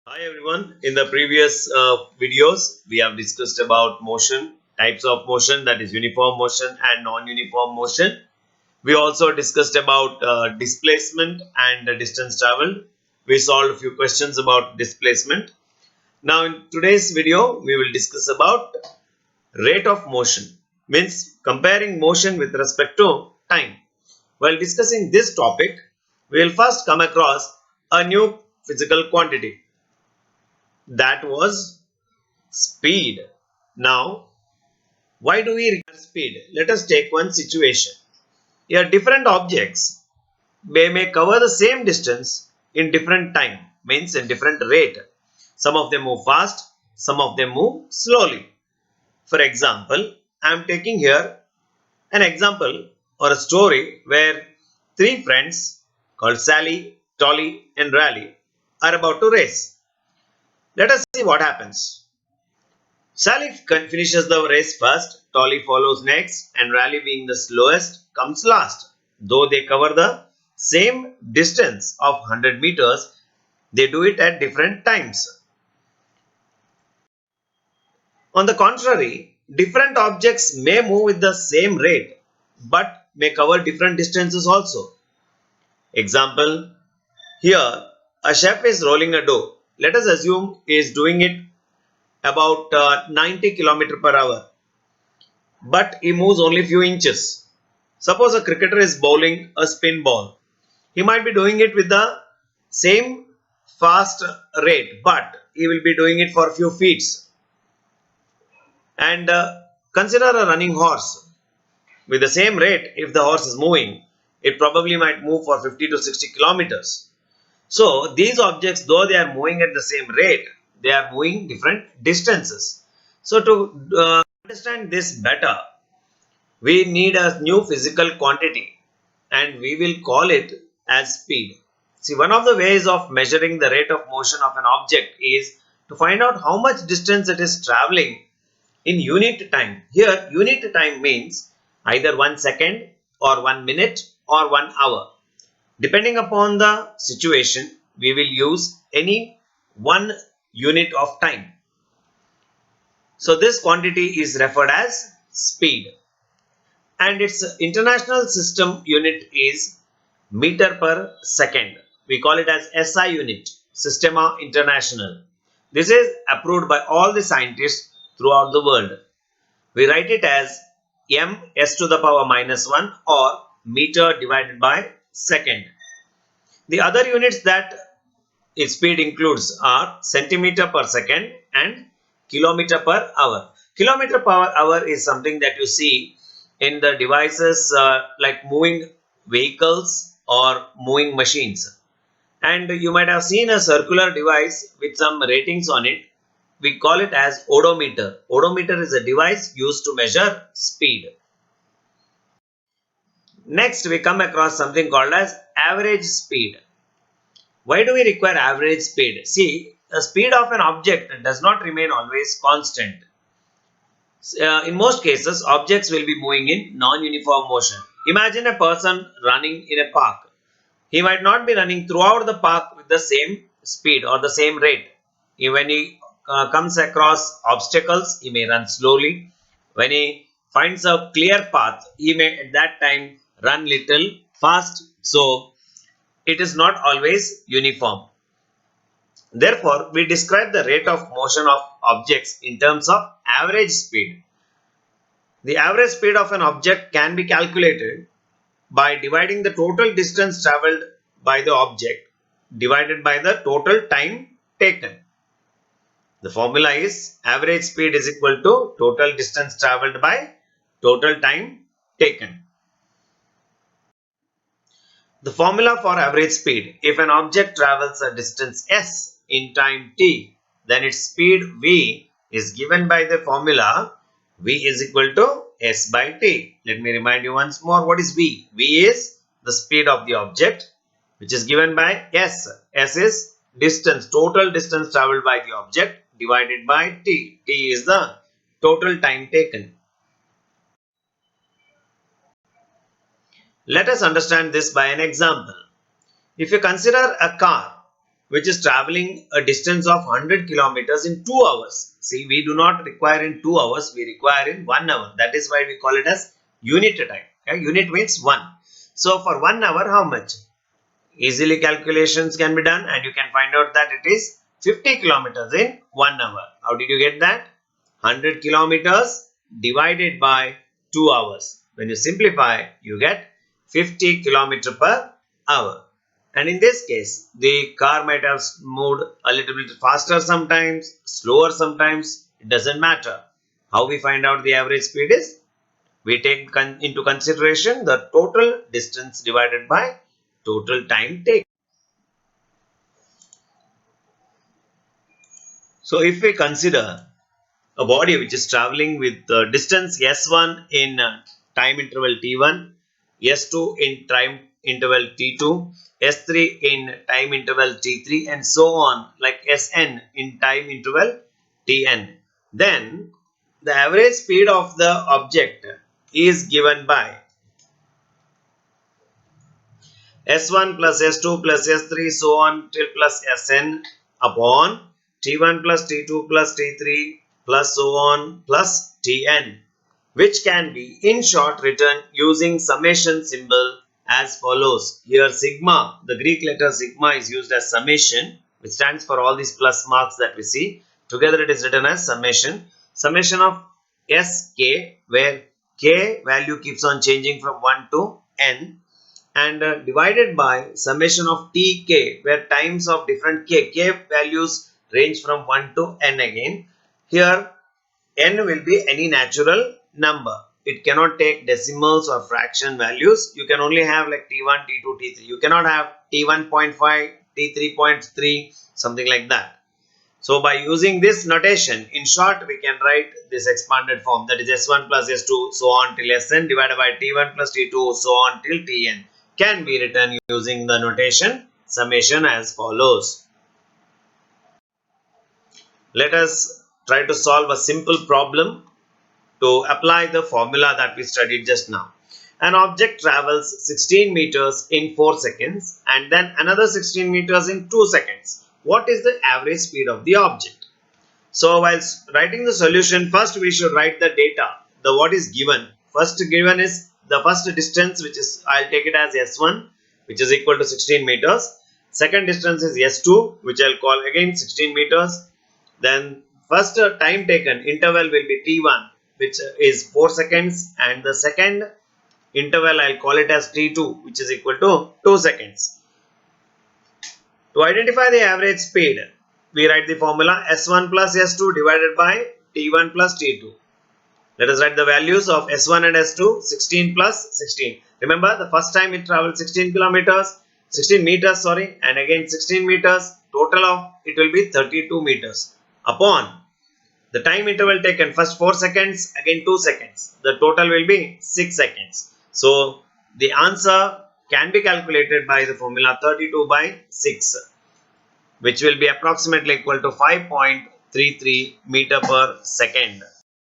Hi everyone. In the previous videos, we have discussed about motion, types of motion, that is uniform motion and non-uniform motion. We also discussed about displacement and the distance traveled. We solved a few questions about displacement. Now in today's video, we will discuss about rate of motion, means comparing motion with respect to time. While discussing this topic, we will first come across a new physical quantity, that was speed. Now, why do we require speed? Let us take one situation. Here, different objects may cover the same distance in different time, means in different rate. Some of them move fast, some of them move slowly. For example, I am taking here an example or a story where three friends called Sally, Tolly, and Raleigh are about to race. Let us see what happens. Sally finishes the race first, Tolly follows next, and Raleigh, being the slowest, comes last. Though they cover the same distance of 100 meters, they do it at different times. On the contrary, different objects may move with the same rate but may cover different distances also. Example, here a chef is rolling a dough. Let us assume he is doing it about 90 km per hour, but he moves only few inches. Suppose a cricketer is bowling a spin ball. He might be doing it with the same fast rate, but he will be doing it for a few feet. And consider a running horse. With the same rate, if the horse is moving, it probably might move for 50 to 60 kilometers. So these objects, though they are moving at the same rate, they are moving different distances. So to understand this better, we need a new physical quantity and we will call it as speed. See, one of the ways of measuring the rate of motion of an object is to find out how much distance it is traveling in unit time. Here, unit time means either 1 second or 1 minute or 1 hour. Depending upon the situation, we will use any one unit of time. So, this quantity is referred as speed, and its international system unit is meter per second. We call it as SI unit, Sistema International. This is approved by all the scientists throughout the world. We write it as ms to the power minus 1 or meter divided by second. The other units that its speed includes are centimeter per second and kilometer per hour. Kilometer per hour is something that you see in the devices like moving vehicles or moving machines. And you might have seen a circular device with some ratings on it. We call it as odometer. Odometer is a device used to measure speed. Next, we come across something called as average speed. Why do we require average speed? See, the speed of an object does not remain always constant. In most cases, objects will be moving in non-uniform motion. Imagine a person running in a park. He might not be running throughout the park with the same speed or the same rate. When he comes across obstacles, he may run slowly. When he finds a clear path, he may at that time run little fast. So it is not always uniform. Therefore, we describe the rate of motion of objects in terms of average speed. The average speed of an object can be calculated by dividing the total distance traveled by the object divided by the total time taken. The formula is average speed is equal to total distance traveled by total time taken. The formula for average speed: if an object travels a distance s in time t, then its speed v is given by the formula v is equal to s by t. Let me remind you once more, what is v? V is the speed of the object, which is given by s. S is distance, total distance traveled by the object divided by t. T is the total time taken. Let us understand this by an example. If you consider a car, which is traveling a distance of 100 kilometers in 2 hours. See, we do not require in 2 hours, we require in 1 hour. That is why we call it as unit time. Okay? Unit means 1. So for 1 hour, how much? Easily calculations can be done and you can find out that it is 50 kilometers in 1 hour. How did you get that? 100 kilometers divided by 2 hours. When you simplify, you get 50 kilometer per hour. And in this case, the car might have moved a little bit faster sometimes, slower sometimes. It doesn't matter. How we find out the average speed is, we take into consideration the total distance divided by total time taken. So if we consider a body which is traveling with distance s1 in time interval t1, s2 in time interval t2, s3 in time interval t3 and so on, like sn in time interval tn. Then the average speed of the object is given by S1 plus S2 plus S3 so on till plus Sn upon T1 plus T2 plus T3 plus so on plus Tn, which can be in short written using summation symbol as follows. Here sigma, the Greek letter sigma is used as summation, which stands for all these plus marks that we see. Together it is written as summation. Summation of Sk, where k value keeps on changing from 1 to n, and divided by summation of tk, where times of different k values range from 1 to n again. Here n will be any natural number. It cannot take decimals or fraction values. You can only have like t1, t2, t3. You cannot have t1.5, t3.3, something like that. So by using this notation, in short, we can write this expanded form, that is s1 plus s2 so on till sn divided by t1 plus t2 so on till tn, can be written using the notation summation as follows. Let us try to solve a simple problem to apply the formula that we studied just now. An object travels 16 meters in 4 seconds and then another 16 meters in 2 seconds. What is the average speed of the object? So while writing the solution, first we should write the data, the what is given. First given is the first distance, which is, I'll take it as S1, which is equal to 16 meters. Second distance is S2, which I'll call again 16 meters. Then first time taken, interval will be T1, which is 4 seconds, and the second interval I'll call it as T2, which is equal to 2 seconds. To identify the average speed, we write the formula S1 plus S2 divided by T1 plus T2. Let us write the values of S1 and S2, 16 plus 16. Remember, the first time it traveled 16 meters, sorry, and again 16 meters. Total of it will be 32 meters. Upon the time interval taken, first 4 seconds, again 2 seconds. The total will be 6 seconds. So the answer can be calculated by the formula 32 by 6, which will be approximately equal to 5.33 meter per second.